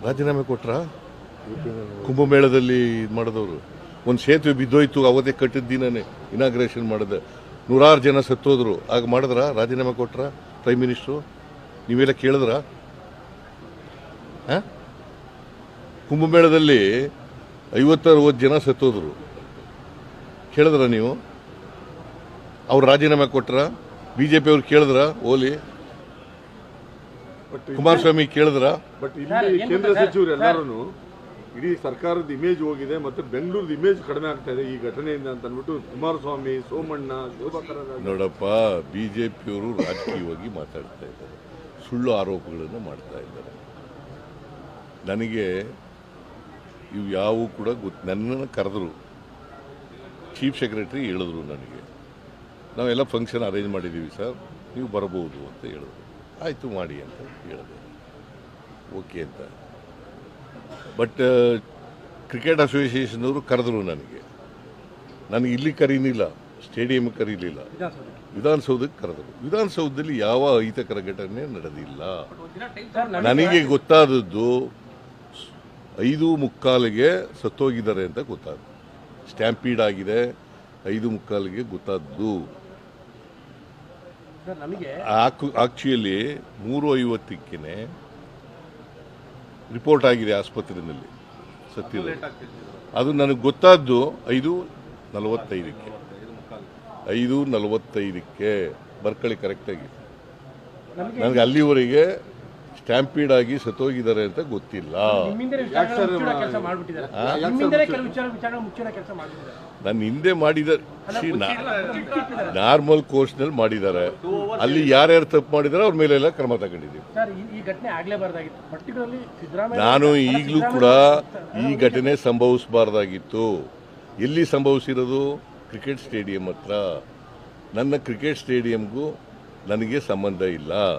ರಾಜೀನಾಮೆ ಕೊಟ್ರ ಕುಂಭಮೇಳದಲ್ಲಿ ಇದು ಮಾಡಿದವರು ಒಂದು ಸೇತುವೆ ಬಿದ್ದೋಯ್ತು ಅವತ್ತೇ ಕಟ್ಟಿದ ದಿನನೇ ಇನಾಗ್ರೇಷನ್ ಮಾಡಿದೆ ನೂರಾರು ಜನ ಸತ್ತೋದ್ರು ಆಗ ಮಾಡಿದ್ರ ರಾಜೀನಾಮೆ ಕೊಟ್ರ ಪ್ರೈಮ್ ಮಿನಿಸ್ಟ್ರು ನೀವೆಲ್ಲ ಕೇಳಿದ್ರ ಕುಂಭಮೇಳದಲ್ಲಿ 50-60 ಜನ ಸತ್ತೋದ್ರು ಕೇಳಿದ್ರ ನೀವು ಅವ್ರು ರಾಜೀನಾಮೆ ಕೊಟ್ರ ಬಿಜೆಪಿ ಅವ್ರು ಕೇಳಿದ್ರ ಓಲಿ ಕುಮಾರಸ್ವಾಮಿ ಕೇಳಿದ್ರ ಬಟ್ ಇಲ್ಲಿ ಕೇಂದ್ರ ಸಚಿವರು ಎಲ್ಲರೂ ಇಡೀ ಸರ್ಕಾರದ ಇಮೇಜ್ ಹೋಗಿದೆ ಮತ್ತೆ ಬೆಂಗಳೂರದ ಇಮೇಜ್ ಕಡಿಮೆ ಆಗ್ತಾ ಇದೆ ಈ ಘಟನೆಯಿಂದ ಅಂತ ಅಂದ್ಬಿಟ್ಟು ಕುಮಾರಸ್ವಾಮಿ ಸೋಮಣ್ಣ ನೋಡಪ್ಪ ಬಿಜೆಪಿಯವರು ರಾಜಕೀಯವಾಗಿ ಮಾತಾಡ್ತಾ ಇದ್ದಾರೆ ಸುಳ್ಳು ಆರೋಪಗಳನ್ನು ಮಾಡ್ತಾ ಇದ್ದಾರೆ ನನಗೆ ಇವು ಯಾವೂ ಕೂಡ ನನ್ನನ್ನು ಕರೆದರು ಚೀಫ್ ಸೆಕ್ರೆಟರಿ ಹೇಳಿದ್ರು ನನಗೆ ನಾವೆಲ್ಲ ಫಂಕ್ಷನ್ ಅರೇಂಜ್ ಮಾಡಿದ್ದೀವಿ ಸರ್ ನೀವು ಬರಬಹುದು ಅಂತ ಹೇಳಿದ್ರು ಆಯಿತು ಮಾಡಿ ಅಂತ ಹೇಳಿದೆ ಓಕೆ ಅಂತ ಬಟ್ ಕ್ರಿಕೆಟ್ ಅಸೋಸಿಯೇಷನ್ನವರು ಕರೆದ್ರು ನನಗೆ ಇಲ್ಲಿ ಕರೀನಿಲ್ಲ ಸ್ಟೇಡಿಯಂ ಕರೀಲಿಲ್ಲ ವಿಧಾನಸೌಧಕ್ಕೆ ಕರೆದರು ವಿಧಾನಸೌಧದಲ್ಲಿ ಯಾವ ಅಹಿತಕರ ಘಟನೆ ನಡೆದಿಲ್ಲ ನನಗೆ ಗೊತ್ತಾದದ್ದು 5:45ಗೆ ಸತ್ತೋಗಿದ್ದಾರೆ ಅಂತ ಗೊತ್ತಾದ್ದು ಸ್ಟ್ಯಾಂಪೀಡ್ ಆಗಿದೆ 5:45ಗೆ ಗೊತ್ತಾದ್ದು ಆಕ್ಚುಲಿ 3:50ಕ್ಕೆ ರಿಪೋರ್ಟ್ ಆಗಿದೆ ಆಸ್ಪತ್ರೆಯಲ್ಲಿ ಸತ್ತಿದೆ ಅದು ನನಗೆ ಗೊತ್ತಾದ್ದು 5:45ಕ್ಕೆ 5:45ಕ್ಕೆ ಬರ್ಕಳಿ ಕರೆಕ್ಟಾಗಿ ನನಗೆ ಅಲ್ಲಿವರೆಗೆ ಸ್ಟ್ಯಾಂಪೀಡ್ ಆಗಿ ಸತ್ತೋಗಿದ್ದಾರೆ ಅಂತ ಗೊತ್ತಿಲ್ಲ ನನ್ನ ಹಿಂದೆ ಮಾಡಿದ್ದಾರೆ ನಾರ್ಮಲ್ ಕೋರ್ಸ್ನಲ್ಲಿ ಮಾಡಿದ್ದಾರೆ ಅಲ್ಲಿ ಯಾರ್ಯಾರು ತಪ್ಪು ಮಾಡಿದ್ದಾರೆ ಅವ್ರ ಮೇಲೆಲ್ಲ ಕ್ರಮ ತಗೊಂಡಿದ್ದೀವಿ ನಾನು ಈಗಲೂ ಕೂಡ ಈ ಘಟನೆ ಸಂಭವಿಸಬಾರ್ದಾಗಿತ್ತು ಎಲ್ಲಿ ಸಂಭವಿಸಿರೋದು ಕ್ರಿಕೆಟ್ ಸ್ಟೇಡಿಯಂ ಹತ್ರ ನನ್ನ ಕ್ರಿಕೆಟ್ ಸ್ಟೇಡಿಯಂಗೂ ನನಗೆ ಸಂಬಂಧ ಇಲ್ಲ